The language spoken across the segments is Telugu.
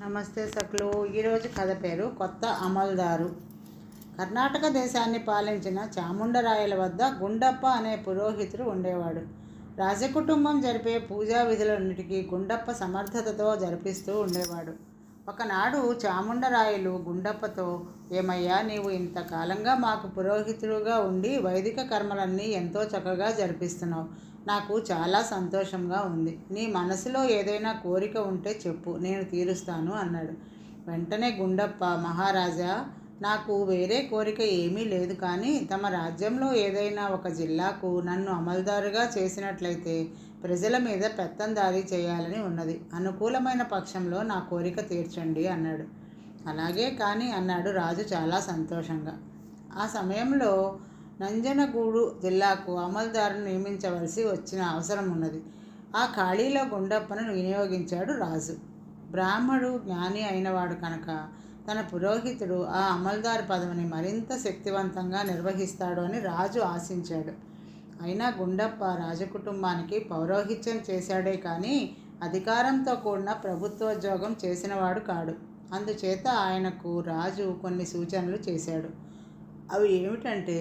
నమస్తే సకులు. ఈరోజు కథ పేరు కొత్త అమల్దారు. కర్ణాటక దేశాన్ని పాలించిన చాముండరాయల వద్ద గుండప్ప అనే పురోహితుడు ఉండేవాడు. రాజకుటుంబం జరిపే పూజా విధులన్నిటికీ గుండప్ప సమర్థతతో జరిపిస్తూ ఉండేవాడు. ఒకనాడు చాముండరాయలు గుండప్పతో, ఏమయ్యా, నీవు ఇంతకాలంగా మాకు పురోహితుడుగా ఉండి వైదిక కర్మలన్నీ ఎంతో చక్కగా జరిపిస్తున్నావు. నాకు చాలా సంతోషంగా ఉంది. నీ మనసులో ఏదైనా కోరిక ఉంటే చెప్పు, నేను తీరుస్తాను అన్నాడు. వెంటనే గుండప్ప, మహారాజా, నాకు వేరే కోరిక ఏమీ లేదు, కానీ తమ రాజ్యంలో ఏదైనా ఒక జిల్లాకు నన్ను అమల్దారుగా చేసినట్లయితే ప్రజల మీద పెత్తందారీ చేయాలని ఉన్నది. అనుకూలమైన పక్షంలో నా కోరిక తీర్చండి అన్నాడు. అలాగే కానీ అన్నాడు రాజు చాలా సంతోషంగా. ఆ సమయంలో నంజనగూడు జిల్లాకు అమల్దారును నియమించవలసి వచ్చిన అవసరం ఉన్నది. ఆ ఖాళీలో గుండప్పను వినియోగించాడు రాజు. బ్రాహ్మడు జ్ఞాని అయినవాడు కనుక తన పురోహితుడు ఆ అమల్దారు పదవిని మరింత శక్తివంతంగా నిర్వహిస్తాడు అని రాజు ఆశించాడు. అయినా గుండప్ప రాజకుటుంబానికి పౌరోహిత్యం చేశాడే కానీ అధికారంతో కూడిన ప్రభుత్వోద్యోగం చేసినవాడు కాడు. అందుచేత ఆయనకు రాజు కొన్ని సూచనలు చేశాడు. అవి ఏమిటంటే,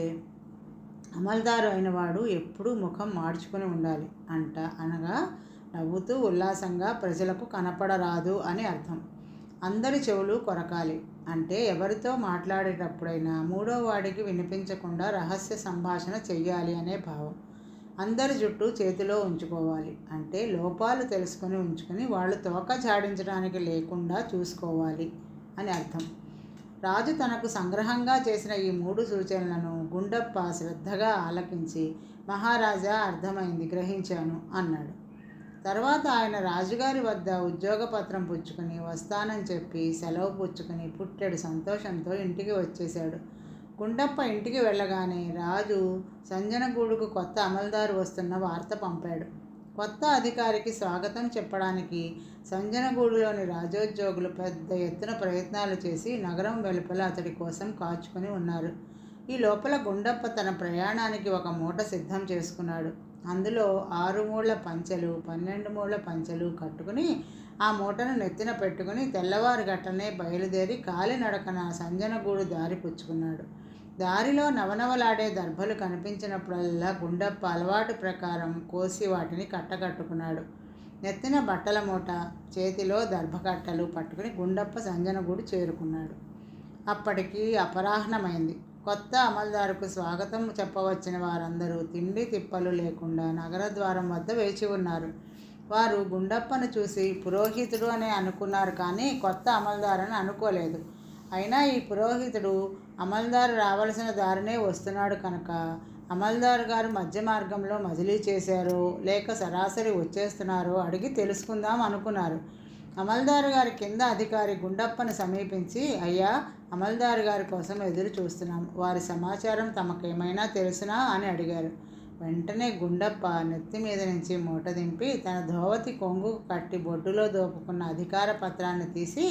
అమల్దారు అయినవాడు ఎప్పుడూ ముఖం మార్చుకుని ఉండాలి అనగా నవ్వుతూ ఉల్లాసంగా ప్రజలకు కనపడరాదు అని అర్థం. అందరి చెవులు కొరకాలి అంటే ఎవరితో మాట్లాడేటప్పుడైనా మూడో వాడికి వినిపించకుండా రహస్య సంభాషణ చెయ్యాలి అనే భావం. అందరి జుట్టు చేతిలో ఉంచుకోవాలి అంటే లోపాలు తెలుసుకొని ఉంచుకొని వాళ్ళు తోక జాడించడానికి లేకుండా చూసుకోవాలి అని అర్థం. రాజు తనకు సంగ్రహంగా చేసిన ఈ 3 సూచనలను గుండప్ప శ్రద్ధగా ఆలకించి, మహారాజా, అర్థమైంది, గ్రహించాను అన్నాడు. తర్వాత ఆయన రాజుగారి వద్ద ఉద్యోగపత్రం పుచ్చుకొని వస్తానని చెప్పి సెలవు పుచ్చుకొని పుట్టెడు సంతోషంతో ఇంటికి వచ్చేశాడు. గుండప్ప ఇంటికి వెళ్ళగానే రాజు సంజనగూడుకు కొత్త అమల్దారు వస్తున్న వార్త పంపాడు. కొత్త అధికారికి స్వాగతం చెప్పడానికి సంజనగూడులోని రాజోద్యోగులు పెద్ద ఎత్తున ప్రయత్నాలు చేసి నగరం వెలుపల అతడి కోసం కాచుకొని ఉన్నారు. ఈ లోపల గుండప్ప తన ప్రయాణానికి ఒక మూట సిద్ధం చేసుకున్నాడు. అందులో 6 మూళ్ల పంచెలు, 12 మూళ్ల పంచెలు కట్టుకుని ఆ మూటను నెత్తిన పెట్టుకుని తెల్లవారు గట్టనే బయలుదేరి కాలినడకన సంజనగూడు దారి పుచ్చుకున్నాడు. దారిలో నవనవలాడే దర్భలు కనిపించినప్పుడల్లా గుండప్ప అలవాటు ప్రకారం కోసి వాటిని కట్టకట్టుకున్నాడు. నెత్తిన బట్టల మూట, చేతిలో దర్భకట్టలు పట్టుకుని గుండప్ప సంజనగూడు చేరుకున్నాడు. అప్పటికి అపరాహ్నమైంది. కొత్త అమల్దారుకు స్వాగతం చెప్పవచ్చిన వారందరూ తిండి తిప్పలు లేకుండా నగర ద్వారం వద్ద వేచి ఉన్నారు. వారు గుండప్పను చూసి పురోహితుడు అనే అనుకున్నారు, కానీ కొత్త అమల్దారని అనుకోలేదు. అయినా ఈ పురోహితుడు అమల్దారు రావలసిన దారినే వస్తున్నాడు కనుక అమల్దారు గారు మధ్య మార్గంలో మజిలీ చేశారో లేక సరాసరి వచ్చేస్తున్నారో అడిగి తెలుసుకుందాం అనుకున్నారు. అమల్దారు గారి కింద అధికారి గుండప్పను సమీపించి, అయ్యా, అమల్దారు గారి కోసం ఎదురు చూస్తున్నాం, వారి సమాచారం తమకేమైనా తెలుసునా అని అడిగారు. వెంటనే గుండప్ప నెత్తి మీద నుంచి మూట దింపి తన ధోవతి కొంగు కట్టి బొడ్డులో దోపుకున్న అధికార పత్రాన్ని తీసి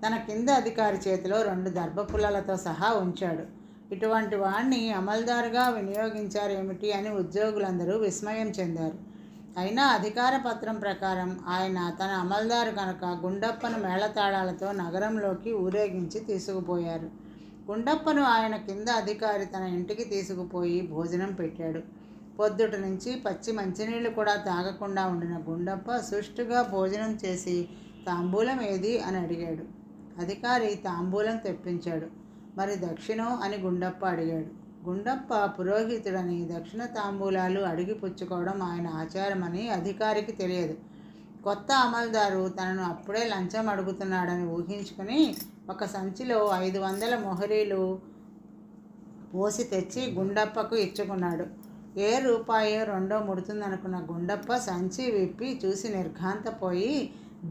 తన కింద అధికారి చేతిలో 2 దర్భపుల్లలతో సహా ఉంచాడు. ఇటువంటి వాణ్ణి అమల్దారుగా వినియోగించారేమిటి అని ఉద్యోగులందరూ విస్మయం చెందారు. అయినా అధికార పత్రం ప్రకారం ఆయన తన అమల్దారు కనుక గుండప్పను మేళతాళాలతో నగరంలోకి ఊరేగించి తీసుకుపోయారు. గుండప్పను ఆయన కింద అధికారి తన ఇంటికి తీసుకుపోయి భోజనం పెట్టాడు. పొద్దుటి నుంచి పచ్చి మంచినీళ్ళు కూడా తాగకుండా ఉండిన గుండప్ప సుష్టుగా భోజనం చేసి తాంబూలం ఏది అని అడిగాడు. అధికారి తాంబూలం తెప్పించాడు. మరి దక్షిణం అని గుండప్ప అడిగాడు. గుండప్ప పురోహితుడని దక్షిణ తాంబూలాలు అడిగి పుచ్చుకోవడం ఆయన ఆచారమని అధికారికి తెలియదు. కొత్త అమల్దారు తనను అప్పుడే లంచం అడుగుతున్నాడని ఊహించుకుని ఒక సంచిలో 500 మొహరీలు పోసి తెచ్చి గుండప్పకు ఇచ్చుకున్నాడు. ఏ రూపాయో 2 ముడుతుందనుకున్న గుండప్ప సంచి విప్పి చూసి నిర్ఘాంతపోయి,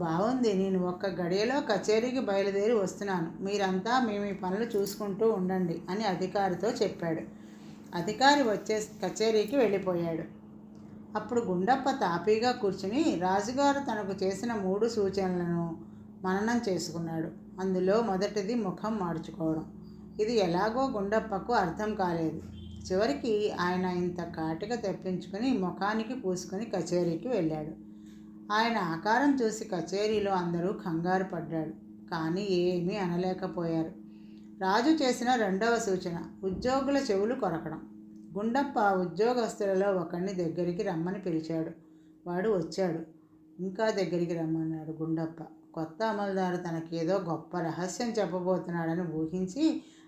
బాగుంది, నేను ఒక్క గడియలో కచేరీకి బయలుదేరి వస్తున్నాను, మీరంతా మీ పనులు చూసుకుంటూ ఉండండి అని అధికారితో చెప్పాడు. అధికారి కచేరీకి వెళ్ళిపోయాడు. అప్పుడు గుండప్ప తాపీగా కూర్చుని రాజుగారు తనకు చేసిన 3 సూచనలను మననం చేసుకున్నాడు. అందులో మొదటిది ముఖం మార్చుకోవడం. ఇది ఎలాగో గుండప్పకు అర్థం కాలేదు. చివరికి ఆయన ఇంత కాటిక తెప్పించుకుని ముఖానికి పూసుకొని కచేరీకి వెళ్ళాడు. ఆయన ఆకారం చూసి కచేరీలో అందరూ కంగారు పడ్డాడు. కానీ ఏమీ అనలేకపోయారు. రాజు చేసిన రెండవ సూచన ఉద్యోగుల చెవులు కొరకడం. గుండప్ప ఉద్యోగస్తులలో ఒకరిని దగ్గరికి రమ్మని పిలిచాడు. వాడు వచ్చాడు. ఇంకా దగ్గరికి రమ్మన్నాడు గుండప్ప. కొత్త అమలుదారు తనకేదో గొప్ప రహస్యం చెప్పబోతున్నాడని ఊహించి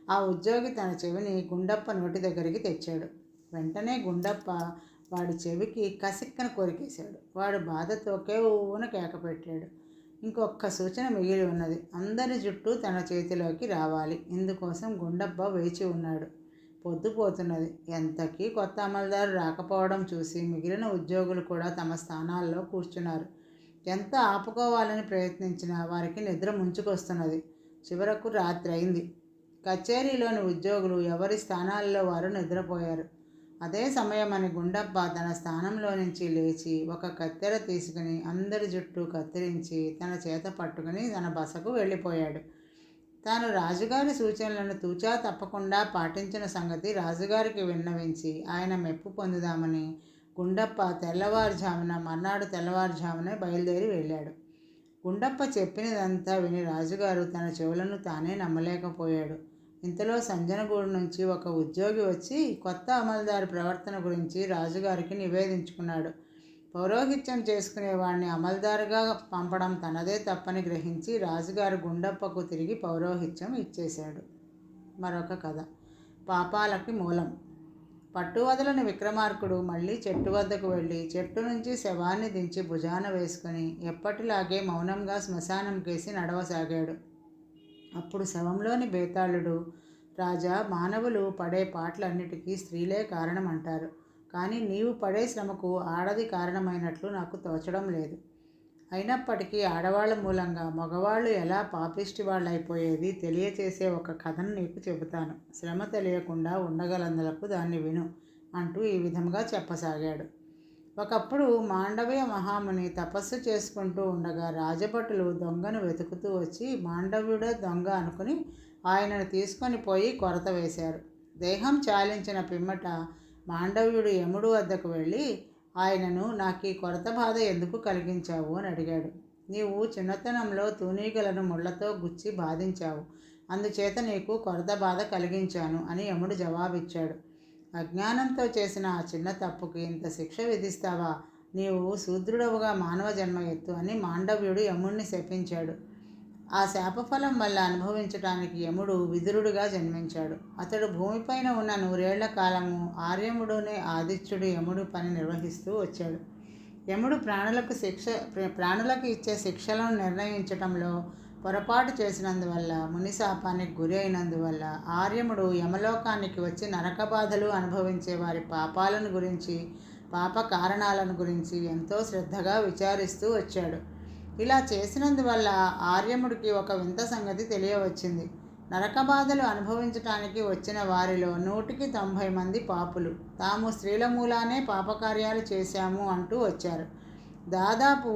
ఆ ఉద్యోగి తన చెవిని గుండప్ప నోటి దగ్గరికి తెచ్చాడు. వెంటనే గుండప్ప వాడి చెవికి కసిక్కన కొరికేశాడు. వాడు బాధతో కేవున కేకపెట్టాడు. ఇంకొక సూచన మిగిలి ఉన్నది. అందరి జుట్టు తన చేతిలోకి రావాలి. ఇందుకోసం గుండప్ప వేచి ఉన్నాడు. పొద్దుపోతున్నది. ఎంతకీ కొత్త అమలుదారు రాకపోవడం చూసి మిగిలిన ఉద్యోగులు కూడా తమ స్థానాల్లో కూర్చున్నారు. ఎంత ఆపుకోవాలని ప్రయత్నించినా వారికి నిద్ర ముంచుకొస్తున్నది. చివరకు రాత్రి అయింది. కచేరీలోని ఉద్యోగులు ఎవరి స్థానాల్లో వారు నిద్రపోయారు. అదే సమయమని గుండప్ప తన స్థానంలో నుంచి లేచి ఒక కత్తెర తీసుకుని అందరి జుట్టు కత్తిరించి తన చేత పట్టుకుని తన బసకు వెళ్ళిపోయాడు. తాను రాజుగారి సూచనలను తూచా తప్పకుండా పాటించిన సంగతి రాజుగారికి విన్నవించి ఆయన మెప్పు పొందుదామని గుండప్ప మర్నాడు తెల్లవారుజామునే బయలుదేరి వెళ్ళాడు. గుండప్ప చెప్పినదంతా విని రాజుగారు తన చెవులను తానే నమ్మలేకపోయాడు. ఇంతలో సంజనగూడు నుంచి ఒక ఉద్యోగి వచ్చి కొత్త అమలుదారు ప్రవర్తన గురించి రాజుగారికి నివేదించుకున్నాడు. పౌరోహిత్యం చేసుకునేవాడిని అమలుదారుగా పంపడం తనదే తప్పని గ్రహించి రాజుగారు గుండప్పకు తిరిగి పౌరోహిత్యం ఇచ్చేశాడు. మరొక కథ. పాపాలకి మూలం. పట్టువదలని విక్రమార్కుడు మళ్ళీ చెట్టు వద్దకు వెళ్ళి చెట్టు నుంచి శవాన్ని దించి భుజాన వేసుకుని ఎప్పటిలాగే మౌనంగా శ్మశానం కేసి నడవసాగాడు. అప్పుడు శవంలోని బేతాళుడు, రాజా, మానవులు పడే పాటలన్నిటికీ స్త్రీలే కారణం అంటారు. కానీ నీవు పడే శ్రమకు ఆడది కారణమైనట్లు నాకు తోచడం లేదు. అయినప్పటికీ ఆడవాళ్ల మూలంగా మగవాళ్ళు ఎలా పాపిష్టి వాళ్ళైపోయేది తెలియచేసే ఒక కథను నీకు చెబుతాను. శ్రమ తెలియకుండా ఉండగలందులకు దాన్ని విను అంటూ ఈ విధంగా చెప్పసాగాడు. ఒకప్పుడు మాండవ్య మహాముని తపస్సు చేసుకుంటూ ఉండగా రాజభటులు దొంగను వెతుకుతూ వచ్చి మాండవ్యుడే దొంగ అనుకుని ఆయనను తీసుకొని పోయి కొరత వేశారు. దేహం చాలించిన పిమ్మట మాండవ్యుడు యముడు వద్దకు వెళ్ళి ఆయనను నాకు ఈ కొరత బాధ ఎందుకు కలిగించావు అని అడిగాడు. నీవు చిన్నతనంలో తూనీగలను ముళ్లతో గుచ్చి బాధించావు, అందుచేత నీకు కొరత బాధ కలిగించాను అని యముడు జవాబిచ్చాడు. అజ్ఞానంతో చేసిన ఆ చిన్న తప్పుకి ఇంత శిక్ష విధిస్తావా? నీవు శూద్రుడవుగా మానవ జన్మ ఎత్తు అని మాండవ్యుడు యముడిని శపించాడు. ఆ శాపఫలం వల్ల అనుభవించటానికి యముడు విదురుడుగా జన్మించాడు. అతడు భూమిపైన ఉన్న 100 ఏళ్ల కాలము ఆర్యముడునే ఆదిత్యుడు యముడు పని నిర్వహిస్తూ వచ్చాడు. యముడు ప్రాణులకు ఇచ్చే శిక్షలను నిర్ణయించటంలో పొరపాటు చేసినందువల్ల మునిశాపానికి గురి అయినందువల్ల ఆర్యముడు యమలోకానికి వచ్చి నరక బాధలు అనుభవించే వారి పాపాలను గురించి పాప కారణాలను గురించి ఎంతో శ్రద్ధగా విచారిస్తూ వచ్చాడు. ఇలా చేసినందువల్ల ఆర్యముడికి ఒక వింత సంగతి తెలియవచ్చింది. నరక బాధలు అనుభవించటానికి వచ్చిన వారిలో 100కి 90 మంది పాపులు. తాము స్త్రీల మూలానే పాపకార్యాలు చేశాము అంటూ వచ్చారు. దాదాపు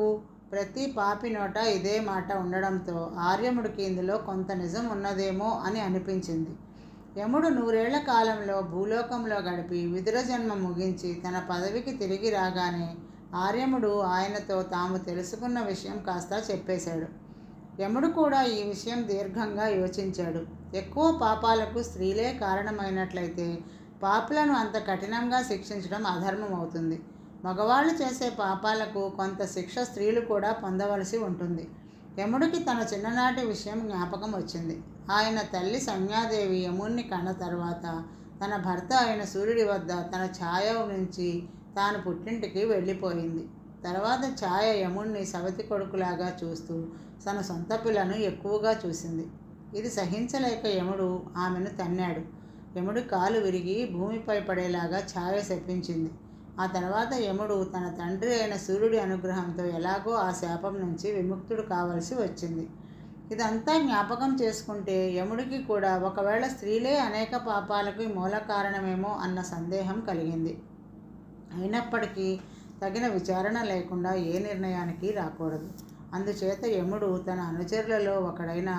ప్రతి పాపి నోట ఇదే మాట ఉండడంతో ఆర్యముడికి ఇందులో కొంత నిజం ఉన్నదేమో అని అనిపించింది. యముడు 100 ఏళ్ల కాలంలో భూలోకంలో గడిపి విదుర జన్మ ముగించి తన పదవికి తిరిగి రాగానే ఆర్యముడు ఆయనతో తాము తెలుసుకున్న విషయం కాస్త చెప్పేశాడు. యముడు కూడా ఈ విషయం దీర్ఘంగా యోచించాడు. ఎక్కువ పాపాలకు స్త్రీలే కారణమైనట్లయితే పాపులను అంత కఠినంగా శిక్షించడం అధర్మం అవుతుంది. మగవాళ్ళు చేసే పాపాలకు కొంత శిక్ష స్త్రీలు కూడా పొందవలసి ఉంటుంది. యముడికి తన చిన్ననాటి విషయం జ్ఞాపకం వచ్చింది. ఆయన తల్లి సంజ్ఞాదేవి యముణ్ణి కన్న తర్వాత తన భర్త అయిన సూర్యుడి వద్ద తన ఛాయ నుంచి తాను పుట్టింటికి వెళ్ళిపోయింది. తర్వాత ఛాయ యముణ్ణి సవతి కొడుకులాగా చూస్తూ తన సొంత పిల్లను ఎక్కువగా చూసింది. ఇది సహించలేక యముడు ఆమెను తన్నాడు. యముడి కాలు విరిగి భూమిపై పడేలాగా ఛాయ శపించింది. ఆ తర్వాత యముడు తన తండ్రి అయిన సూర్యుడి అనుగ్రహంతో ఎలాగో ఆ శాపం నుంచి విముక్తుడు కావలసి వచ్చింది. ఇదంతా జ్ఞాపకం చేసుకుంటే యముడికి కూడా ఒకవేళ స్త్రీలే అనేక పాపాలకు మూల కారణమేమో అన్న సందేహం కలిగింది. అయినప్పటికీ తగిన విచారణ లేకుండా ఏ నిర్ణయానికి రాకూడదు. అందుచేత యముడు తన అనుచరులలో ఒకడైన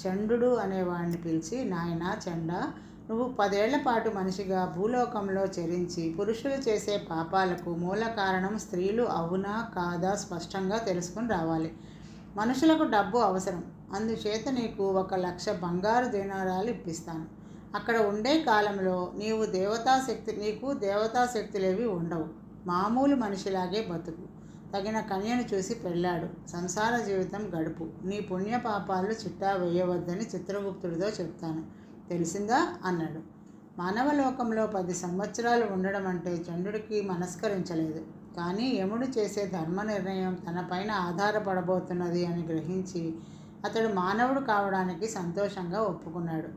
చండు అనేవాడిని పిలిచి, నాయనా చండ, నువ్వు 10 ఏళ్ల పాటు మనిషిగా భూలోకంలో చెరించి పురుషులు చేసే పాపాలకు మూల కారణం స్త్రీలు అవునా కాదా స్పష్టంగా తెలుసుకుని రావాలి. మనుషులకు డబ్బు అవసరం, అందుచేత నీకు 1,00,000 బంగారు దీనారాలు ఇప్పిస్తాను. అక్కడ ఉండే కాలంలో నీకు దేవతాశక్తులేవి ఉండవు. మామూలు మనిషిలాగే బతుకు. తగిన కన్యను చూసి పెళ్ళాడు. సంసార జీవితం గడుపు. నీ పుణ్యపాపాలు చిట్టా వేయవద్దని చిత్రగుప్తుడితో చెప్తాను. తెలిసిందా అన్నాడు. మానవలోకంలో 10 సంవత్సరాలు ఉండడం అంటే చంద్రుడికి మనస్కరించలేదు. కానీ యముడు చేసే ధర్మ నిర్ణయం తనపైన ఆధారపడబోతున్నది అని గ్రహించి అతడు మానవుడు కావడానికి సంతోషంగా ఒప్పుకున్నాడు.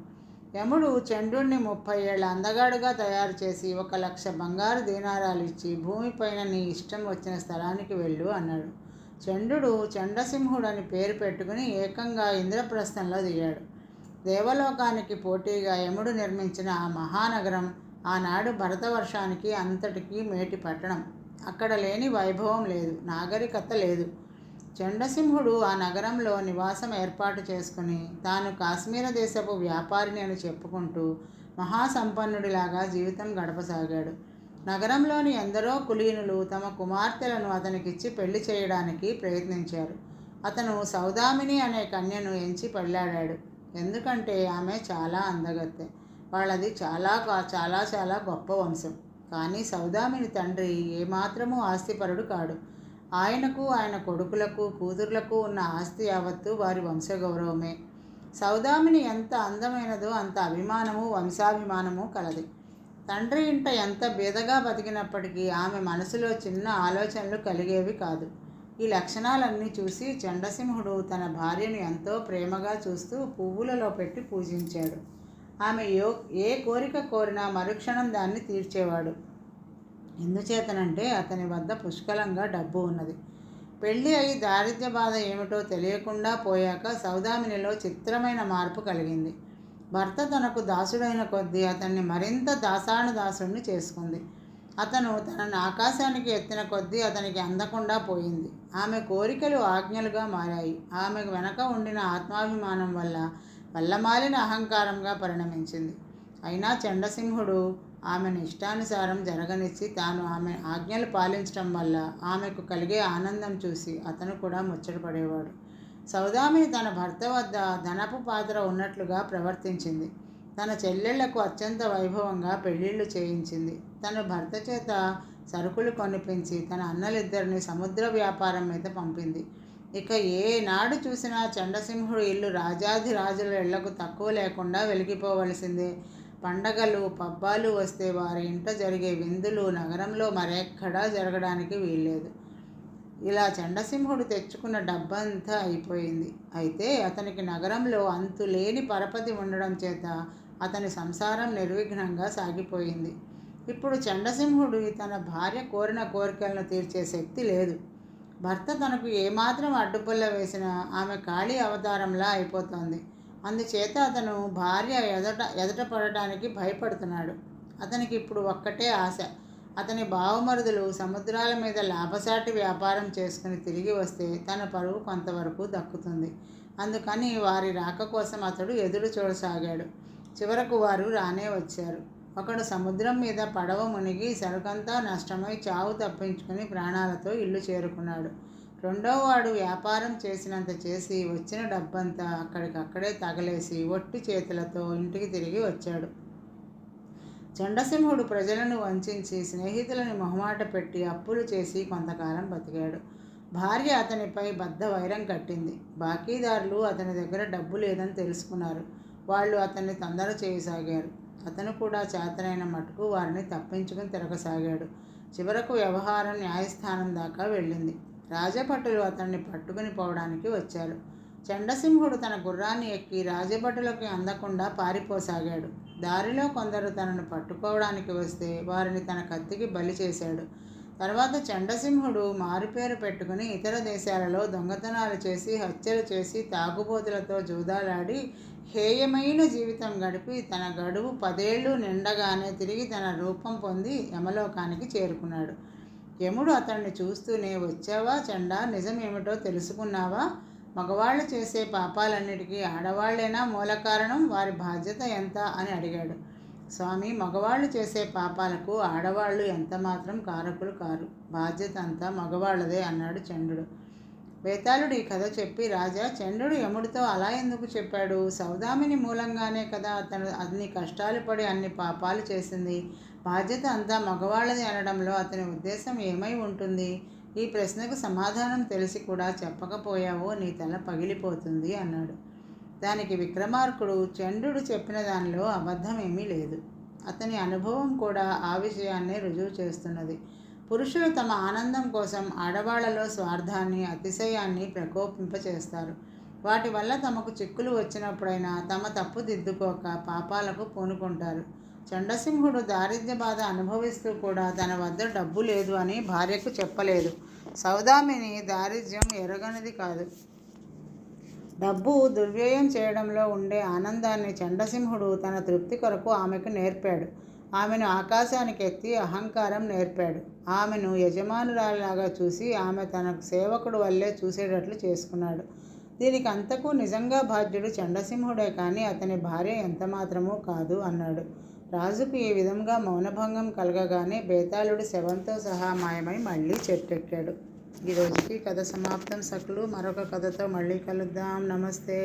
యముడు చంద్రుడిని 30 ఏళ్ల అందగాడుగా తయారు చేసి 1,00,000 బంగారు దీనారాలు ఇచ్చి భూమిపైన నీ ఇష్టం వచ్చిన స్థలానికి వెళ్ళు అన్నాడు. చంద్రుడు చండసింహుడని పేరు పెట్టుకుని ఏకంగా ఇంద్రప్రస్థంలో దిగాడు. దేవలోకానికి పోటీగా యముడు నిర్మించిన ఆ మహానగరం ఆనాడు భరతవర్షానికి అంతటికీ మేటి పట్టణం. అక్కడ లేని వైభవం లేదు, నాగరికత లేదు. చండసింహుడు ఆ నగరంలో నివాసం ఏర్పాటు చేసుకుని తాను కాశ్మీర దేశపు వ్యాపారిని అని చెప్పుకుంటూ మహాసంపన్నుడిలాగా జీవితం గడపసాగాడు. నగరంలోని ఎందరో కులీనులు తమ కుమార్తెలను అతనికిచ్చి పెళ్లి చేయడానికి ప్రయత్నించారు. అతను సౌదామిని అనే కన్యను ఎంచి పెళ్ళాడాడు. ఎందుకంటే ఆమె చాలా అందగత్తె. వాళ్ళది చాలా చాలా చాలా గొప్ప వంశం. కానీ సౌదామిని తండ్రి ఏమాత్రమూ ఆస్తిపరుడు కాడు. ఆయనకు ఆయన కొడుకులకు కూతుర్లకు ఉన్న ఆస్తి యావత్తు వారి వంశగౌరవమే. సౌదామిని ఎంత అందమైనదో అంత అభిమానము వంశాభిమానము కలది. తండ్రి ఇంట ఎంత బీదగా బతికినప్పటికీ ఆమె మనసులో చిన్న ఆలోచనలు కలిగేవి కాదు. ఈ లక్షణాలన్నీ చూసి చండసింహుడు తన భార్యను ఎంతో ప్రేమగా చూస్తూ పువ్వులలో పెట్టి పూజించాడు. ఆమె ఏ కోరిక కోరినా మరుక్షణం దాన్ని తీర్చేవాడు. ఎందుచేతనంటే అతని వద్ద పుష్కలంగా డబ్బు ఉన్నది. పెళ్ళి అయి దారిద్ర్య బాధ ఏమిటో తెలియకుండా పోయాక సౌదామినిలో చిత్రమైన మార్పు కలిగింది. భర్త తనకు దాసుడైన కొద్దీ అతన్ని మరింత దాసుడిని చేసుకుంది. అతను తనను ఆకాశానికి ఎత్తిన కొద్దీ అతనికి అందకుండా పోయింది. ఆమె కోరికలు ఆజ్ఞలుగా మారాయి. ఆమె వెనక ఉండిన ఆత్మాభిమానం వల్ల వల్లమాలిన అహంకారంగా పరిణమించింది. అయినా చండసింహుడు ఆమెను ఇష్టానుసారం జరగనిచ్చి తాను ఆమె ఆజ్ఞలు పాలించడం వల్ల ఆమెకు కలిగే ఆనందం చూసి అతను కూడా ముచ్చటపడేవాడు. సౌదామిని తన భర్త వద్ద ధనపు పాత్ర ఉన్నట్లుగా ప్రవర్తించింది. తన చెల్లెళ్లకు అత్యంత వైభవంగా పెళ్లిళ్ళు చేయించింది. తన భర్త చేత సరుకులు కొనిపించి తన అన్నలిద్దరిని సముద్ర వ్యాపారం మీద పంపింది. ఇక ఏనాడు చూసినా చండసింహుడు ఇల్లు రాజాధిరాజుల ఇళ్లకు తక్కువ లేకుండా వెలిగిపోవలసిందే. పండగలు పబ్బాలు వస్తే వారి ఇంట జరిగే విందులు నగరంలో మరెక్కడా జరగడానికి వీల్లేదు. ఇలా చండసింహుడు తెచ్చుకున్న డబ్బంతా అయిపోయింది. అయితే అతనికి నగరంలో అంతులేని పరపతి ఉండడం చేత అతని సంసారం నిర్విఘ్నంగా సాగిపోయింది. ఇప్పుడు చండసింహుడు తన భార్య కోరిన కోరికలను తీర్చే శక్తి లేదు. భర్త తనకు ఏమాత్రం అడ్డుపుల్ల వేసినా ఆమె కాళీ అవతారంలా అయిపోతోంది. అందుచేత అతను భార్య ఎదట పడటానికి భయపడుతున్నాడు. అతనికి ఇప్పుడు ఒక్కటే ఆశ. అతని బావమరుదులు సముద్రాల మీద లాభసాటి వ్యాపారం చేసుకుని తిరిగి వస్తే తన పరువు కొంతవరకు దక్కుతుంది. అందుకని వారి రాక కోసం అతడు ఎదురు చూడసాగాడు. చివరకు వారు రానే వచ్చారు. ఒకడు సముద్రం మీద పడవ మునిగి సరుకంతా నష్టమై చావు తప్పించుకుని ప్రాణాలతో ఇల్లు చేరుకున్నాడు. రెండోవాడు వ్యాపారం చేసినంత చేసి వచ్చిన డబ్బంతా అక్కడికక్కడే తగలేసి ఒట్టి చేతులతో ఇంటికి తిరిగి వచ్చాడు. చండసింహుడు ప్రజలను వంచించి స్నేహితులని మొహమాట పెట్టి అప్పులు చేసి కొంతకాలం బతికాడు. భార్య అతనిపై బద్ధ వైరం కట్టింది. బాకీదారులు అతని దగ్గర డబ్బు లేదని తెలుసుకున్నారు. వాళ్ళు అతన్ని తొందర చేయసాగారు. అతను కూడా చేతనైన మటుకు వారిని తప్పించుకుని తిరగసాగాడు. చివరకు వ్యవహారం న్యాయస్థానం దాకా వెళ్ళింది. రాజభటులు అతన్ని పట్టుకుని పోవడానికి వచ్చారు. చండసింహుడు తన గుర్రాన్ని ఎక్కి రాజభటులకు అందకుండా పారిపోసాగాడు. దారిలో కొందరు తనను పట్టుకోవడానికి వస్తే వారిని తన కత్తికి బలి చేశాడు. తర్వాత చండసింహుడు మారుపేరు పెట్టుకుని ఇతర దేశాలలో దొంగతనాలు చేసి హత్యలు చేసి తాగుబోతులతో జూదాలాడి హేయమైన జీవితం గడిపి తన గడువు 10 ఏళ్ళు నిండగానే తిరిగి తన రూపం పొంది యమలోకానికి చేరుకున్నాడు. యముడు అతన్ని చూస్తూనే, వచ్చావా చండా, నిజం ఏమిటో తెలుసుకున్నావా? మగవాళ్ళు చేసే పాపాలన్నిటికీ ఆడవాళ్లేనా మూల కారణం? వారి బాధ్యత ఎంత అని అడిగాడు. స్వామి, మగవాళ్ళు చేసే పాపాలకు ఆడవాళ్ళు ఎంత మాత్రం కారకులు కారు. బాధ్యత అంతా మగవాళ్ళదే అన్నాడు చంద్రుడు. బేతాళుడు ఈ కథ చెప్పి, రాజా, చంద్రుడు యముడితో అలా ఎందుకు చెప్పాడు? సౌదామిని మూలంగానే కదా అతను అన్ని కష్టాలు పడి అన్ని పాపాలు చేసింది. బాధ్యత అంతా మగవాళ్ళది అనడంలో అతని ఉద్దేశం ఏమై ఉంటుంది? ఈ ప్రశ్నకు సమాధానం తెలిసి కూడా చెప్పకపోయావో నీ తల పగిలిపోతుంది అన్నాడు. దానికి విక్రమార్కుడు, చంద్రుడు చెప్పిన దానిలో అబద్ధమేమీ లేదు. అతని అనుభవం కూడా ఆ విషయాన్నే రుజువు చేస్తున్నది. పురుషులు తమ ఆనందం కోసం ఆడవాళ్లలో స్వార్థాన్ని, అతిశయాన్ని ప్రకోపింపచేస్తారు. వాటి వల్ల తమకు చిక్కులు వచ్చినప్పుడైనా తమ తప్పు దిద్దుకోక పాపాలకు పూనుకుంటారు. చండసింహుడు దారిద్ర్య బాధ అనుభవిస్తూ కూడా తన వద్ద డబ్బు లేదు అని భార్యకు చెప్పలేదు. సౌదామిని దారిద్ర్యం ఎరగనిది కాదు. డబ్బు దుర్వ్యయం చేయడంలో ఉండే ఆనందాన్ని చండసింహుడు తన తృప్తి కొరకు ఆమెకు నేర్పాడు. ఆమెను ఆకాశానికి ఎత్తి అహంకారం నేర్పాడు. ఆమెను యజమానురాలిలాగా చూసి ఆమె తన సేవకుడు వల్లే చూసేటట్లు చేసుకున్నాడు. దీనికి అంతకు నిజంగా బాధ్యుడు చండసింహుడే కానీ అతని భార్య ఎంతమాత్రమూ కాదు అన్నాడు. రాజుకు ఈ విధంగా మౌనభంగం కలగగానే బేతాళుడు శవంతో సహా మాయమై మళ్ళీ చెట్టెక్కాడు. ఈరోజుకి కథ సమాప్తం సకులు. మరొక కథతో మళ్ళీ కలుద్దాం. నమస్తే.